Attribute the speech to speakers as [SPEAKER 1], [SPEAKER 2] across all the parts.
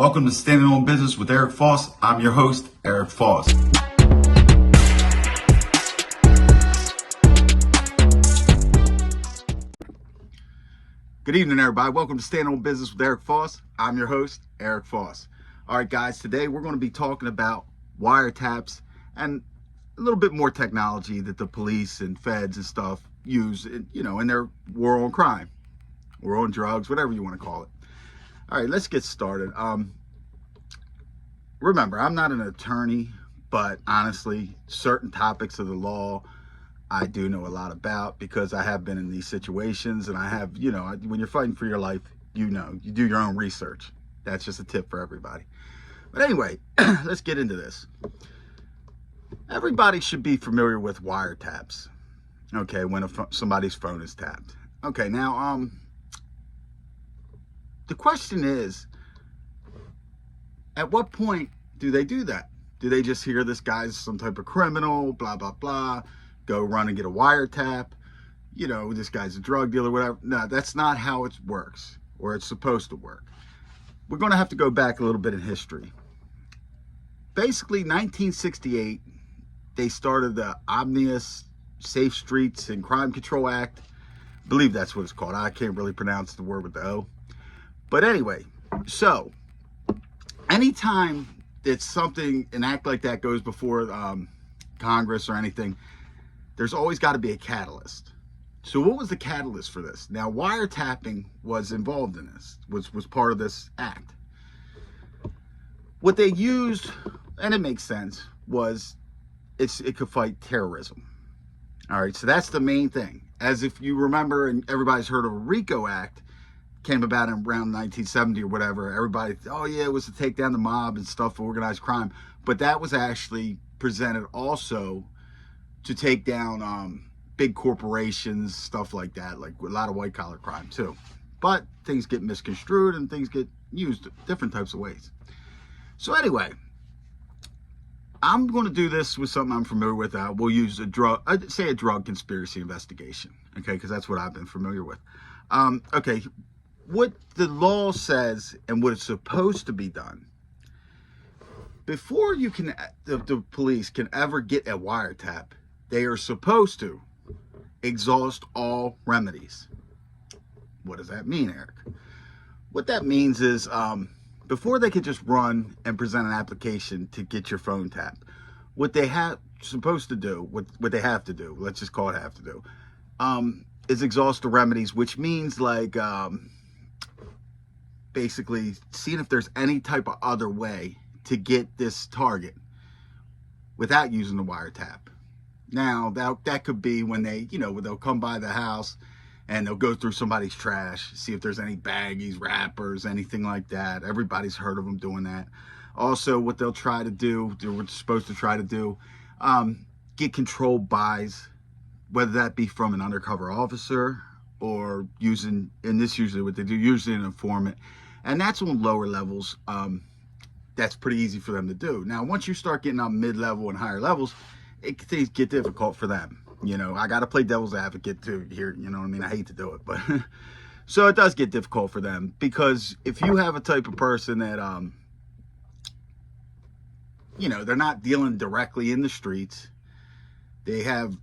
[SPEAKER 1] Welcome to Standing on Business with Eric Foss. I'm your host, Eric Foss. Good evening, everybody. Welcome to Standing on Business with Eric Foss. I'm your host, Eric Foss. All right, guys, today we're going to be talking about wiretaps and a little bit more technology that the police and feds and stuff use, in their war on crime, war on drugs, whatever you want to call it. All right, let's get started. Remember, I'm not an attorney, but honestly, certain topics of the law I do know a lot about because I have been in these situations, and I have, when you're fighting for your life, you do your own research. That's just a tip for everybody. But anyway, let's get into this. Everybody should be familiar with wiretaps, okay, when somebody's phone is tapped. Okay, now, the question is, at what point do they do that? Do they just hear this guy's some type of criminal, blah, blah, blah, go run and get a wiretap, this guy's a drug dealer, whatever? No, that's not how it works, or it's supposed to work. We're going to have to go back a little bit in history. Basically, 1968, they started the Omnibus Safe Streets and Crime Control Act. I believe that's what it's called. I can't really pronounce the word with the O. But anyway, so anytime that an act like that goes before Congress or anything, there's always got to be a catalyst. So what was the catalyst for this? Now, wiretapping was involved in this, was part of this act. What they used, and it makes sense, was it could fight terrorism. All right, so that's the main thing. As if you remember, and everybody's heard of a RICO Act, came about in around 1970 or whatever. Everybody, oh yeah, it was to take down the mob and stuff, organized crime. But that was actually presented also to take down big corporations, stuff like that, like a lot of white collar crime too. But things get misconstrued and things get used different types of ways. So anyway, I'm going to do this with something I'm familiar with. We'll use a drug conspiracy investigation, okay, because that's what I've been familiar with. Okay, what the law says and what it's supposed to be done, before the police can ever get a wiretap, they are supposed to exhaust all remedies. What does that mean, Eric? What that means is, before they could just run and present an application to get your phone tapped, what they have to do, let's just call it have to do, is exhaust the remedies, which means like basically seeing if there's any type of other way to get this target without using the wiretap. Now, that could be when they'll come by the house and they'll go through somebody's trash, see if there's any baggies, wrappers, anything like that. Everybody's heard of them doing that. Also, what they're supposed to try to do, get controlled buys, whether that be from an undercover officer or usually what they do, usually an informant. And that's on lower levels. That's pretty easy for them to do. Now, once you start getting on mid-level and higher levels, things get difficult for them. I got to play devil's advocate too here. You know what I mean? I hate to do it, but so it does get difficult for them, because if you have a type of person that, they're not dealing directly in the streets, they have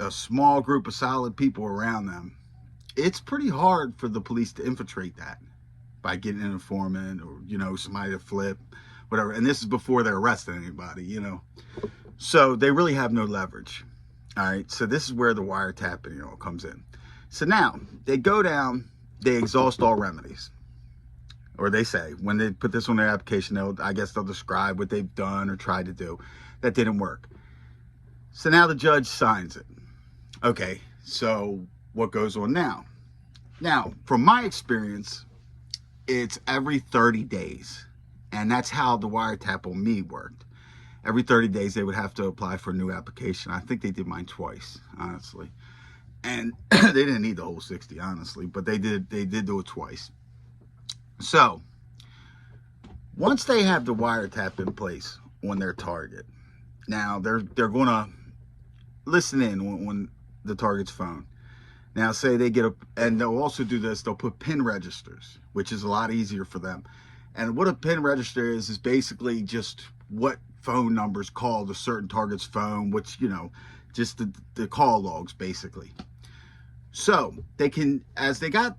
[SPEAKER 1] a small group of solid people around them, it's pretty hard for the police to infiltrate that by getting an informant or, somebody to flip, whatever. And this is before they're arresting anybody, So they really have no leverage. All right, so this is where the wiretapping, comes in. So now they go down, they exhaust all remedies, or they say when they put this on their application, they'll describe what they've done or tried to do. That didn't work. So now the judge signs it. Okay, so what goes on now? Now, from my experience, it's every 30 days, and that's how the wiretap on me worked. Every 30 days, they would have to apply for a new application. I think they did mine twice, honestly. And they didn't need the whole 60, honestly, but they did do it twice. So, once they have the wiretap in place on their target, now they're going to listen in on the target's phone. Now, say they get and they'll also do this, they'll put PIN registers, which is a lot easier for them. And what a pin register is basically just what phone numbers called a certain target's phone, which, you know, just the call logs basically. So they can, as they got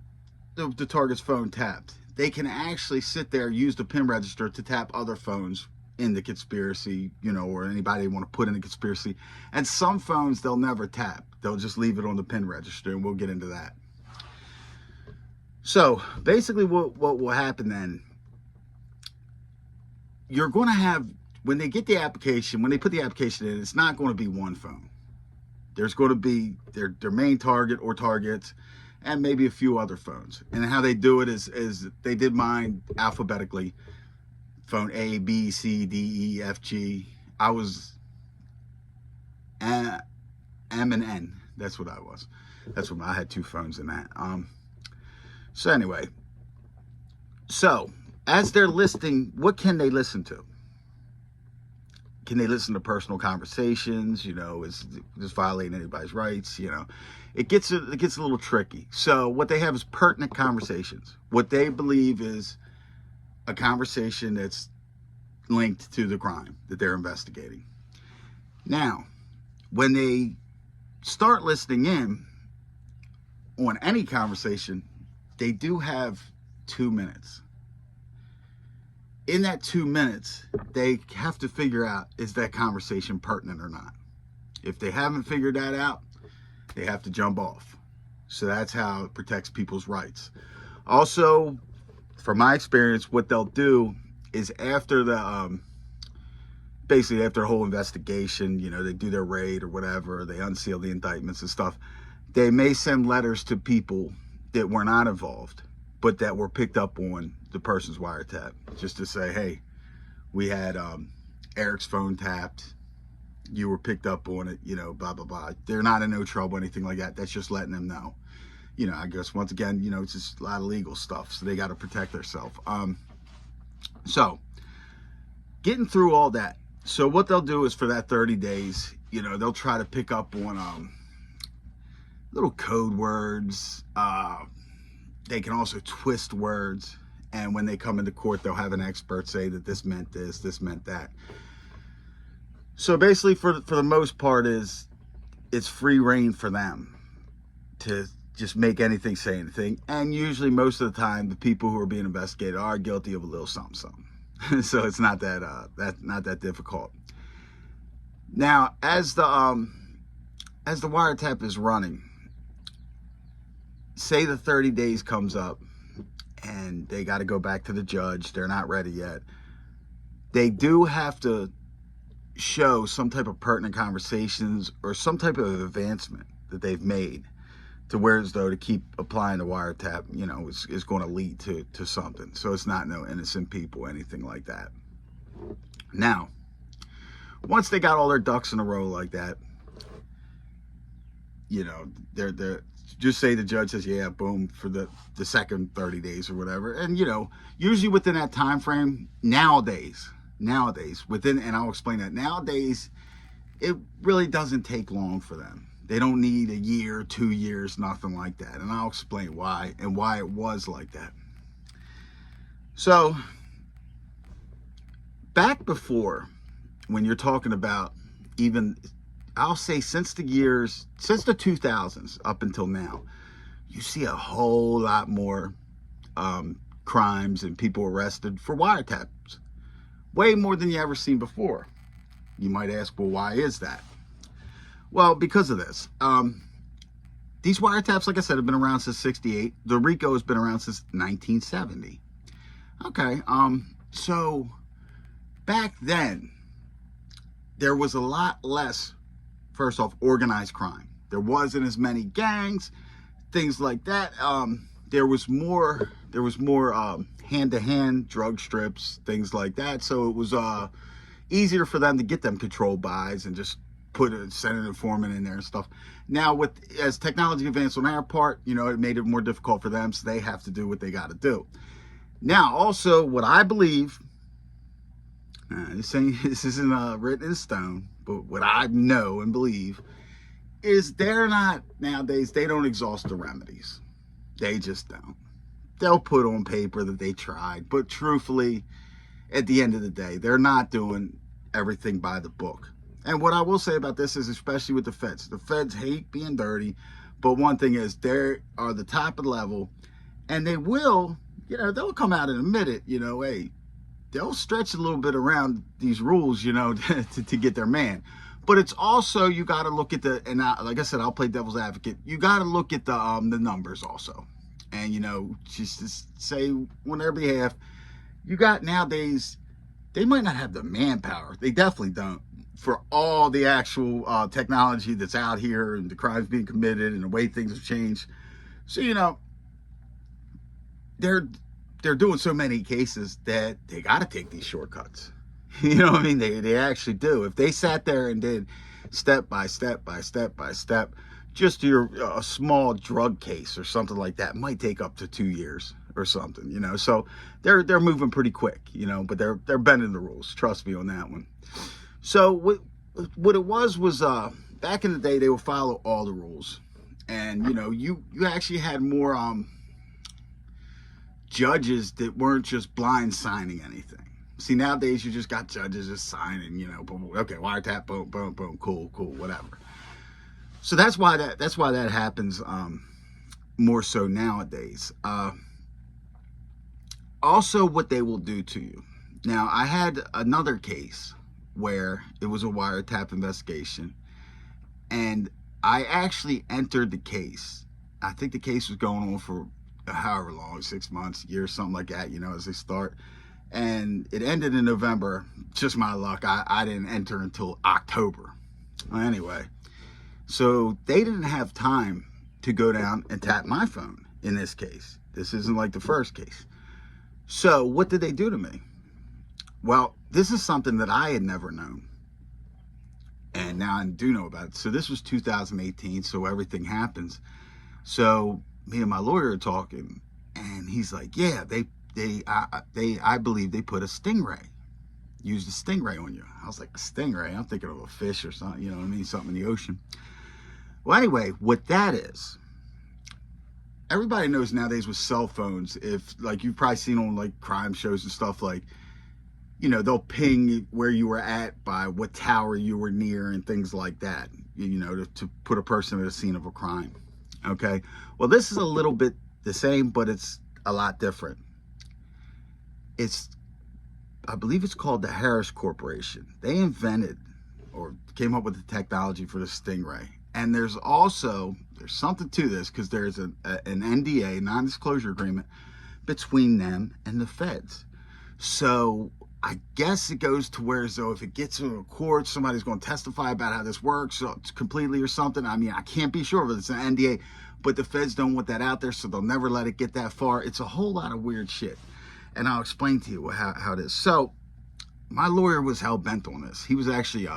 [SPEAKER 1] the target's phone tapped, they can actually sit there, use the pin register to tap other phones in the conspiracy, you know, or anybody want to put in the conspiracy. And some phones they'll never tap. They'll just leave it on the pin register, and we'll get into that. So basically what will happen then, you're going to have, when they get the application, when they put the application in, it's not going to be one phone. There's going to be their main target or targets and maybe a few other phones. And how they do it is they did mine alphabetically. Phone A, B, C, D, E, F, G. I was M and N. That's what I was. That's what I had, 2 phones in that. So anyway, so as they're listing, what can they listen to? Can they listen to personal conversations? You know, is this violating anybody's rights? You know, it gets a little tricky. So what they have is pertinent conversations. What they believe is a conversation that's linked to the crime that they're investigating. Now, when they start listening in on any conversation, they do have 2 minutes. In that 2 minutes, they have to figure out, is that conversation pertinent or not? If they haven't figured that out, they have to jump off. So that's how it protects people's rights. Also, from my experience, what they'll do is after the, basically after the whole investigation, you know, they do their raid or whatever, they unseal the indictments and stuff, they may send letters to people that were not involved, but that were picked up on the person's wiretap, just to say, hey, we had Eric's phone tapped, you were picked up on it, you know, blah, blah, blah. They're not in no trouble, anything like that. That's just letting them know. You know, I guess once again, you know, it's just a lot of legal stuff, so they got to protect themselves. So getting through all that, so what they'll do is for that 30 days, you know, they'll try to pick up on little code words. They can also twist words, and when they come into court, they'll have an expert say that this meant this, this meant that. So basically, for the most part, it's free reign for them to just make anything say anything. And usually, most of the time, the people who are being investigated are guilty of a little something, something. So it's not that difficult. Now, as the wiretap is running, say the 30 days comes up and they got to go back to the judge, they're not ready yet, they do have to show some type of pertinent conversations or some type of advancement that they've made, to where as though to keep applying the wiretap, you know, is going to lead to something. So it's not no innocent people, anything like that. Now, once they got all their ducks in a row like that, you know, they're just say the judge says, yeah, boom, for the second 30 days or whatever. And, you know, usually within that time frame, nowadays, within, and I'll explain that, nowadays, it really doesn't take long for them. They don't need a year, 2 years, nothing like that. And I'll explain why and why it was like that. So, back before, when you're talking about even, I'll say since the 2000s up until now, you see a whole lot more crimes and people arrested for wiretaps. Way more than you ever seen before. You might ask, well, why is that? Well, because of this. These wiretaps, like I said, have been around since '68. The RICO has been around since 1970. Okay, so back then, there was a lot less, first off, organized crime. There wasn't as many gangs, things like that. There was more hand-to-hand drug strips, things like that. So it was easier for them to get them controlled buys and just send an informant in there and stuff. Now, as technology advanced on our part, you know, it made it more difficult for them, so they have to do what they got to do. Now, also, what I believe, this isn't written in stone, but what I know and believe is nowadays, they don't exhaust the remedies. They just don't. they'll put on paper that they tried, but truthfully, at the end of the day, they're not doing everything by the book. And what I will say about this is, especially with the feds hate being dirty, but one thing is, they are the top of the level, and they will, they'll come out and admit it, hey, they'll stretch a little bit around these rules, to get their man. But it's also, you got to look at like I said, I'll play devil's advocate. You got to look at the numbers also. And, just to say on their behalf, you got nowadays, they might not have the manpower. They definitely don't, for all the actual technology that's out here and the crimes being committed and the way things have changed. So, they're doing so many cases that they got to take these shortcuts. You know what I mean? They actually do. If they sat there and did step by step by step by step, just a small drug case or something like that might take up to 2 years or something, So they're moving pretty quick, but they're bending the rules. Trust me on that one. So what it was back in the day, they would follow all the rules, and you actually had more judges that weren't just blind signing anything. See, nowadays you just got judges just signing, boom, okay, wiretap, boom, boom, boom, cool, whatever. So that's why that happens more so nowadays. Also, what they will do to you. Now, I had another case where it was a wiretap investigation, and I actually entered the case. I think the case was going on for however long, 6 months, a year, something like that, as they start. And it ended in November. Just my luck. I didn't enter until October. Anyway, so they didn't have time to go down and tap my phone in this case. This isn't like the first case. So what did they do to me? Well, this is something that I had never known. And now I do know about it. So this was 2018, so everything happens. So me and my lawyer are talking, and he's like, yeah, I believe they put a stingray, used a stingray on you. I was like, a stingray? I'm thinking of a fish or something, you know what I mean? Something in the ocean. Well, anyway, what that is, everybody knows nowadays with cell phones, if, like, you've probably seen on, like, crime shows and stuff, like, they'll ping where you were at by what tower you were near and things like that, to put a person at a scene of a crime. Okay? Well, this is a little bit the same, but it's a lot different. I believe it's called the Harris Corporation. They invented or came up with the technology for the stingray. And there's something to this, because there's an NDA, non-disclosure agreement, between them and the feds. So I guess it goes to where, as though if it gets into a court, somebody's going to testify about how this works completely or something. I mean, I can't be sure, but it's an NDA. But the feds don't want that out there, so they'll never let it get that far. It's a whole lot of weird shit. And I'll explain to you how it is. So my lawyer was hell-bent on this. He was actually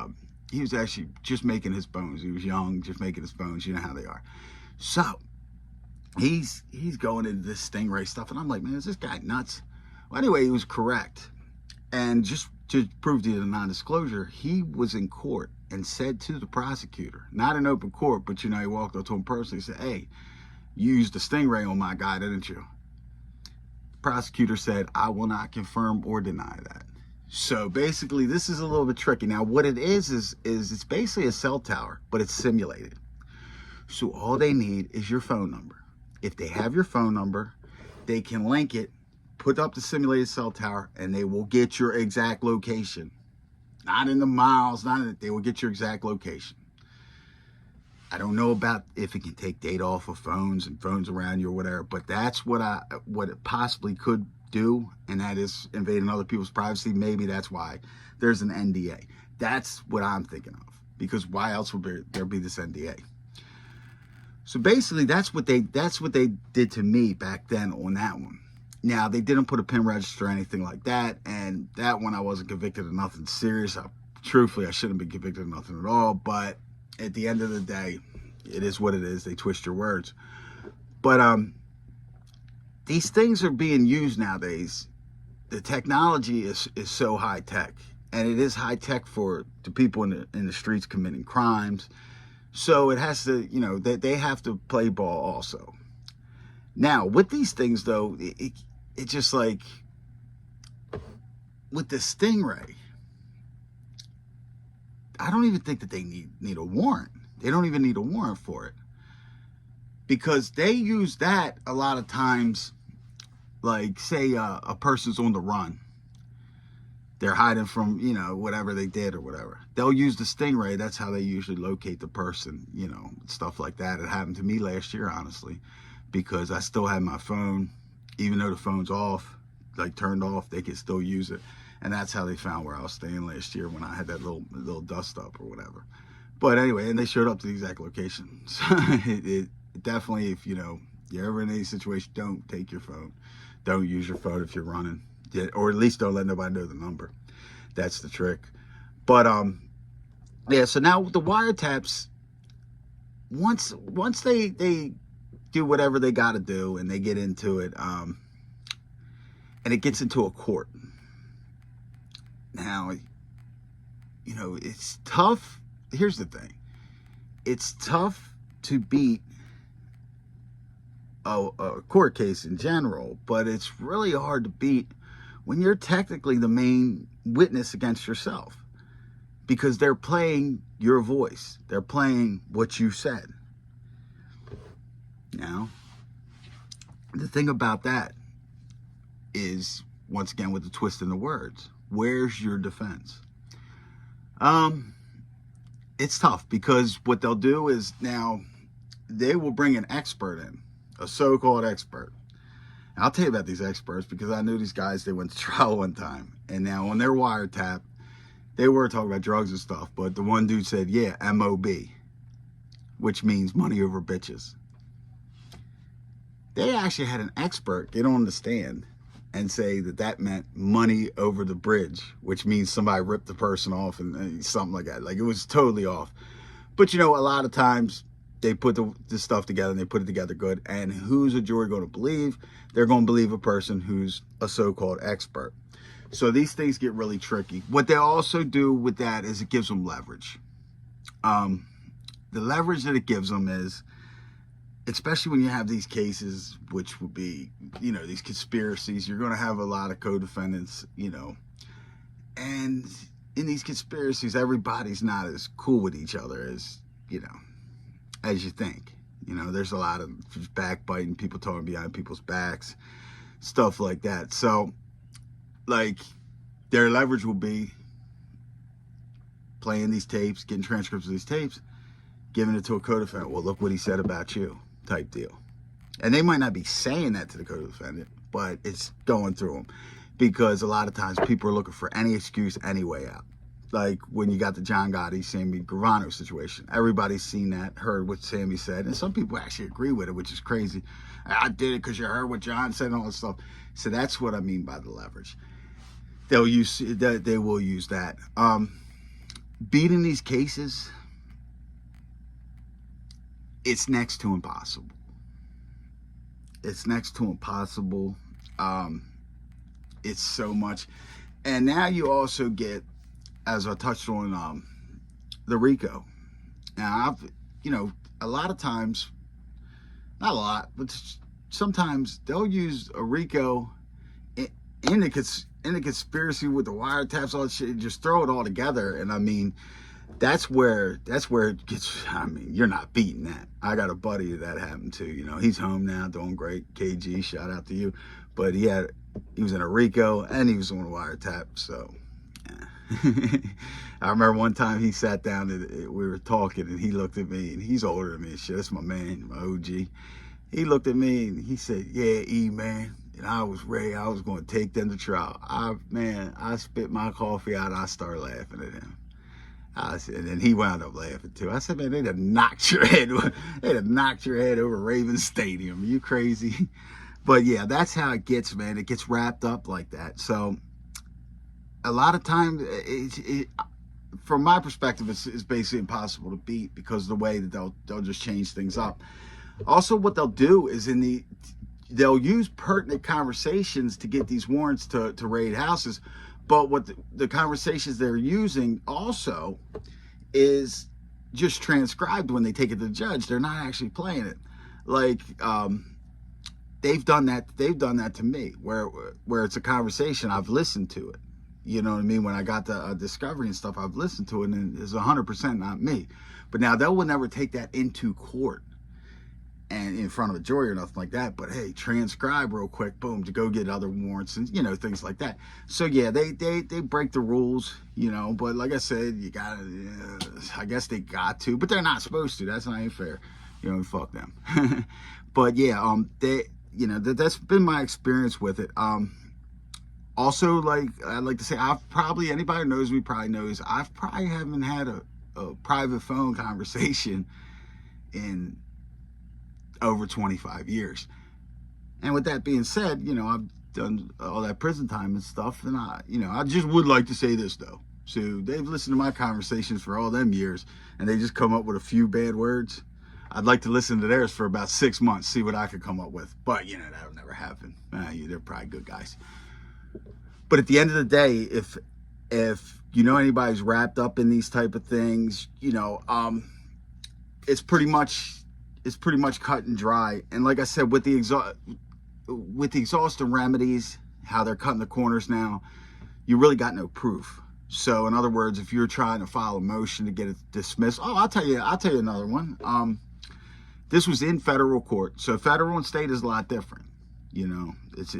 [SPEAKER 1] just making his bones. He was young, just making his bones. You know how they are. So he's going into this stingray stuff, and I'm like, man, is this guy nuts? Well, anyway, he was correct. And just to prove to you the non-disclosure, he was in court and said to the prosecutor, not in open court, but he walked up to him personally and said, hey, you used a stingray on my guy, didn't you? The prosecutor said, I will not confirm or deny that. So basically, this is a little bit tricky. Now, what it is it's basically a cell tower, but it's simulated. So all they need is your phone number. If they have your phone number, they can link it, put up the simulated cell tower, and they will get your exact location. Not in the miles, they will get your exact location. I don't know about if it can take data off of phones and phones around you or whatever, but that's what it possibly could do, and that is invading other people's privacy. Maybe that's why there's an NDA. That's what I'm thinking of, because why else would there be this NDA? So basically, that's what they did to me back then on that one. Now, they didn't put a PIN register or anything like that, and that one I wasn't convicted of nothing serious. Truthfully, I shouldn't be convicted of nothing at all, but at the end of the day, it is what it is. They twist your words. But these things are being used nowadays. The technology is so high tech, and it is high tech for the people in the streets committing crimes. So it has to, they have to play ball also. Now, with these things, though, it just like, with the Stingray, I don't even think that they need a warrant. They don't even need a warrant for it. Because they use that a lot of times, like, say a person's on the run. They're hiding from, whatever they did or whatever. They'll use the Stingray. That's how they usually locate the person, stuff like that. It happened to me last year, honestly, because I still had my phone. Even though the phone's off, like turned off, they could still use it. And that's how they found where I was staying last year when I had that little dust up or whatever. But anyway, and they showed up to the exact location. So it definitely, if you're ever in any situation, don't take your phone. Don't use your phone if you're running. Or at least don't let nobody know the number. That's the trick. But yeah, so now with the wiretaps, once they do whatever they got to do and they get into it, and it gets into a court. Now, it's tough. Here's the thing. It's tough to beat a court case in general, but it's really hard to beat when you're technically the main witness against yourself, because they're playing your voice. They're playing what you said. Now, the thing about that is, once again, with the twist in the words, where's your defense? It's tough, because what they'll do is, now they will bring an expert in, a so-called expert. I'll tell you about these experts, because I knew these guys. They went to trial one time, and now on their wiretap, they were talking about drugs and stuff, but the one dude said, yeah, MOB, which means money over bitches. They actually had an expert get on the stand and say that meant money over the bridge, which means somebody ripped the person off and something like that. Like, it was totally off. But, a lot of times they put the stuff together, and they put it together good. And who's a jury going to believe? They're going to believe a person who's a so-called expert. So these things get really tricky. What they also do with that is it gives them leverage. The leverage that it gives them is, especially when you have these cases, which would be, these conspiracies, you're going to have a lot of co-defendants, and in these conspiracies, everybody's not as cool with each other as you think. There's a lot of just backbiting, people talking behind people's backs, stuff like that. So, like, their leverage will be playing these tapes, getting transcripts of these tapes, giving it to a co-defendant. Well, look what he said about you, type deal. And they might not be saying that to the co-defendant, but it's going through them, because a lot of times people are looking for any excuse, any way out. Like when you got the John Gotti, Sammy Gravano situation. Everybody's seen that, heard what Sammy said, and some people actually agree with it, which is crazy. I did it because you heard what John said and all that stuff. So that's what I mean by the leverage. They will use that. Beating these cases, it's next to impossible. It's next to impossible. It's so much. And now you also get, as I touched on, the RICO. Now, a lot of times, not a lot, but sometimes they'll use a RICO in the conspiracy with the wiretaps, all that shit, just throw it all together. And I mean, that's where it gets, you're not beating that. I got a buddy that happened to, he's home now, doing great. KG, shout out to you. But he was in a RICO and he was on a wiretap, so yeah. I remember one time he sat down and we were talking, and he looked at me, and he's older than me and shit. That's my man, my OG. He looked at me and he said, yeah, E, man. And I was ready. I was going to take them to trial. I spit my coffee out. I started laughing at him. I said, and then he wound up laughing too. I said, man, they'd have knocked your head over Raven Stadium. Are you crazy? But yeah, that's how it gets, man. It gets wrapped up like that. So a lot of times, from my perspective, it's basically impossible to beat, because of the way that they'll just change things up. Also, what they'll do is they'll use pertinent conversations to get these warrants to raid houses. But what the conversations they're using also is just transcribed when they take it to the judge. They're not actually playing it. Like, they've done that to me, where it's a conversation, I've listened to it. You know what I mean? When I got the discovery and stuff, I've listened to it, and it's 100% not me. But now they will never take that into court and in front of a jury or nothing like that. But hey, transcribe real quick, boom, to go get other warrants and, you know, things like that. So yeah, they break the rules, you know. But like I said, you gotta, I guess they got to, but they're not supposed to. That's not even fair. You know, fuck them. But yeah, they, you know, that's been my experience with it. Also, like I like to say, anybody who knows me probably knows I've probably haven't had a private phone conversation in over 25 years. And with that being said, you know, I've done all that prison time and stuff, and I just would like to say this though. So they've listened to my conversations for all them years, and they just come up with a few bad words. I'd like to listen to theirs for about 6 months, see what I could come up with. But you know, that'll never happen. They're probably good guys. But at the end of the day, if you know anybody's wrapped up in these type of things, you know, it's pretty much cut and dry. And like I said, with the exhaustion remedies, how they're cutting the corners now, you really got no proof. So in other words, if you're trying to file a motion to get it dismissed, I'll tell you another one. This was in federal court, so federal and state is a lot different. You know, it's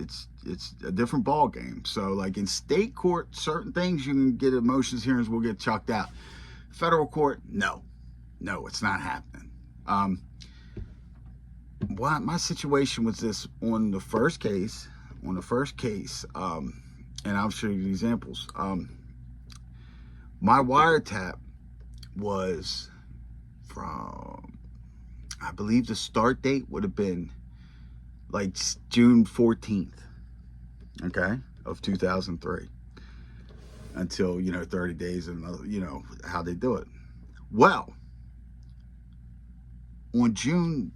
[SPEAKER 1] a different ball game. So like in state court, certain things you can get motions hearings will get chucked out. Federal court, no, it's not happening. My situation was this on the first case, and I'll show you the examples. My wiretap was from, I believe the start date would have been like June 14th, okay, of 2003, until, you know, 30 days and, you know, how they do it. Well, on June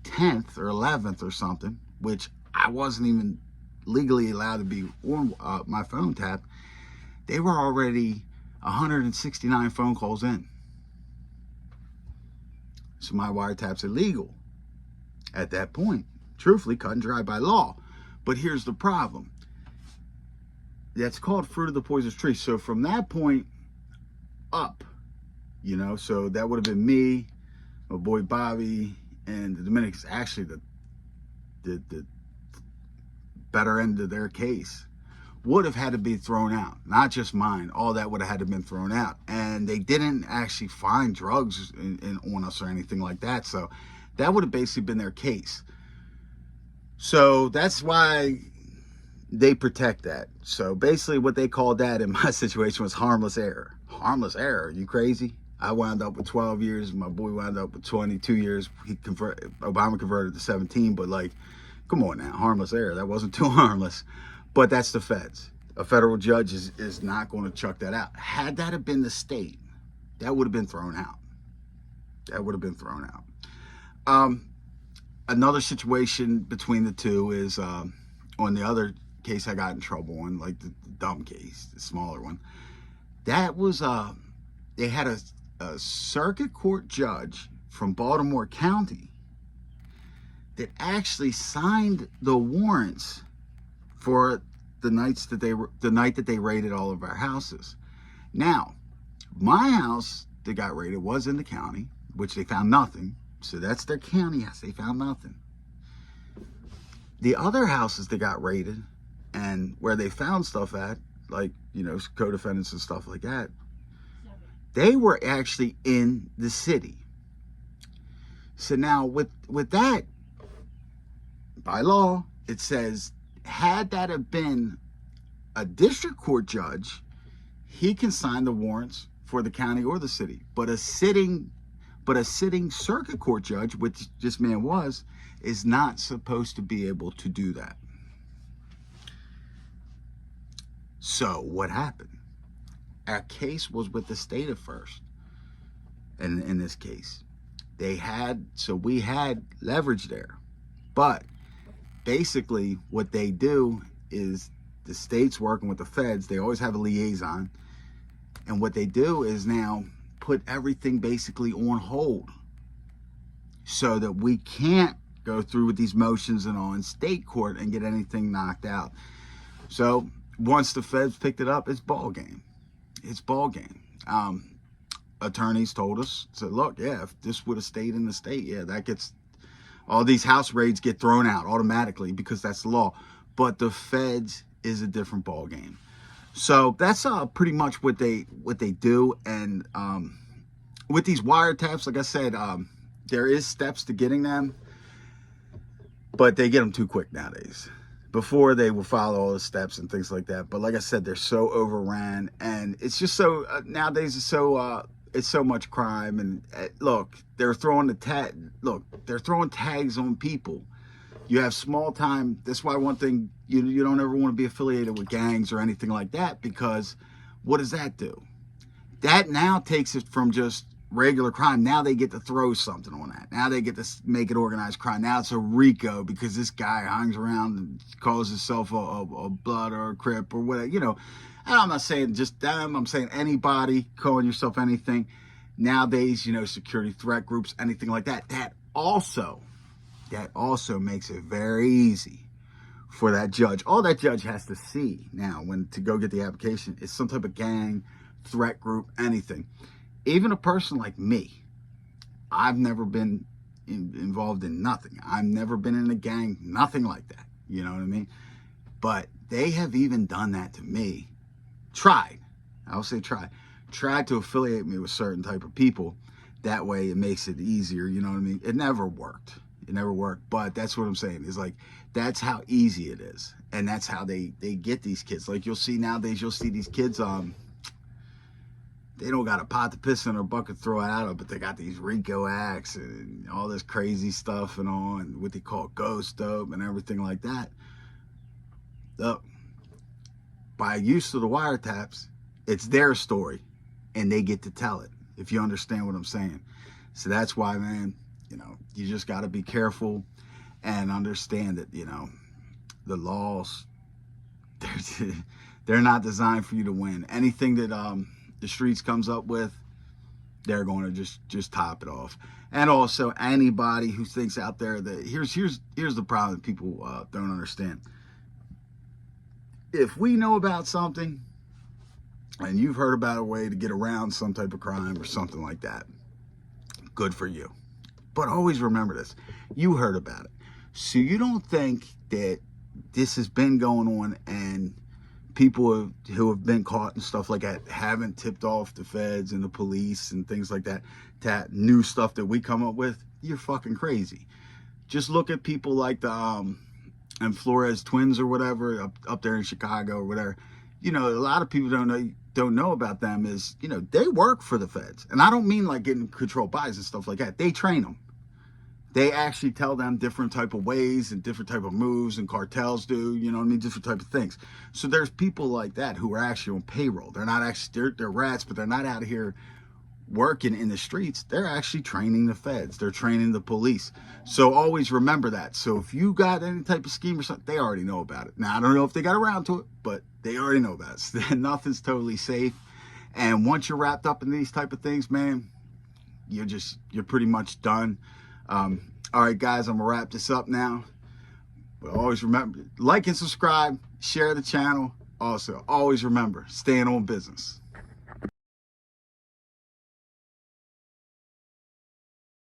[SPEAKER 1] 10th or 11th or something, which I wasn't even legally allowed to be on my phone tap, they were already 169 phone calls in. So my wiretap's illegal at that point. Truthfully, cut and dry by law. But here's the problem. That's called fruit of the poisonous tree. So from that point up, you know, so that would have been me, my boy Bobby, and the Dominicans. Actually, the better end of their case would have had to be thrown out. Not just mine. All that would have had to been thrown out. And they didn't actually find drugs on us or anything like that. So that would have basically been their case. So that's why they protect that. So basically what they called that in my situation was harmless error. Harmless error? You crazy? I wound up with 12 years. My boy wound up with 22 years. Obama converted to 17. But like, come on now, harmless error. That wasn't too harmless. But that's the feds. A federal judge is not going to chuck that out. Had that have been the state, that would have been thrown out. Another situation between the two is on the other case I got in trouble on, like the dumb case, the smaller one. That was they had a circuit court judge from Baltimore County that actually signed the warrants for the night that they raided all of our houses. Now, my house that got raided was in the county, which they found nothing. So that's their county house. They found nothing. The other houses that got raided and where they found stuff at, like, you know, co-defendants and stuff like that, they were actually in the city. So now with that, by law, it says, had that have been a district court judge, he can sign the warrants for the county or the city. But a sitting circuit court judge, which this man was, is not supposed to be able to do that. So what happened? Our case was with the state at first. And in this case, we had leverage there. But basically what they do is the state's working with the feds. They always have a liaison. And what they do is now put everything basically on hold so that we can't go through with these motions and all in state court and get anything knocked out. So once the feds picked it up, it's ball game. It's ball game. Attorneys told us, said, look, yeah, if this would have stayed in the state, yeah, that gets, all these house raids get thrown out automatically because that's the law. But the feds is a different ball game. So that's pretty much what they do. And with these wiretaps, like I said, there is steps to getting them, but they get them too quick nowadays. Before, they will follow all the steps and things like that. But like I said, they're so overran, and it's just so nowadays it's so much crime. And look, they're throwing they're throwing tags on people. You have small time. That's why one thing, you don't ever want to be affiliated with gangs or anything like that, because what does that do? That now takes it from just regular crime. Now they get to throw something on that. Now they get to make it organized crime. Now it's a RICO because this guy hangs around and calls himself a blood or a crip or whatever, And I'm not saying just them. I'm saying anybody calling yourself anything. Nowadays, security threat groups, anything like that. That also makes it very easy for that judge. All that judge has to see now to go get the application is some type of gang, threat group, anything. Even a person like me, I've never been involved in nothing. I've never been in a gang, nothing like that. You know what I mean? But they have even done that to me. Tried to affiliate me with certain type of people. That way it makes it easier, you know what I mean? It never worked. But that's what I'm saying. Is like, that's how easy it is. And that's how they get these kids. Like you'll see these kids, they don't got a pot to piss in or a bucket to throw it out of, but they got these RICO acts and all this crazy stuff and all, and what they call ghost dope and everything like that. Look, by use of the wiretaps, it's their story, and they get to tell it, if you understand what I'm saying. So that's why, man, you just got to be careful and understand that, the laws, they're not designed for you to win. Anything that the streets comes up with, they're going to just top it off. And also, anybody who thinks out there that here's the problem that people don't understand. If we know about something and you've heard about a way to get around some type of crime or something like that, good for you. But always remember this, you heard about it. So you don't think that this has been going on and people who have been caught and stuff like that haven't tipped off the feds and the police and things like that, that new stuff that we come up with. You're fucking crazy. Just look at people like the and Flores twins or whatever up there in Chicago or whatever. A lot of people don't know about them is, they work for the feds. And I don't mean like getting controlled buys and stuff like that. They train them. They actually tell them different type of ways and different type of moves, and cartels do, different type of things. So there's people like that who are actually on payroll. They're not actually, they're rats, but they're not out here working in the streets. They're actually training the feds. They're training the police. So always remember that. So if you got any type of scheme or something, they already know about it. Now, I don't know if they got around to it, but they already know about it. So nothing's totally safe. And once you're wrapped up in these type of things, man, you're pretty much done. All right, guys, I'm gonna wrap this up now. But always remember, like and subscribe, share the channel. Also, always remember, staying on business.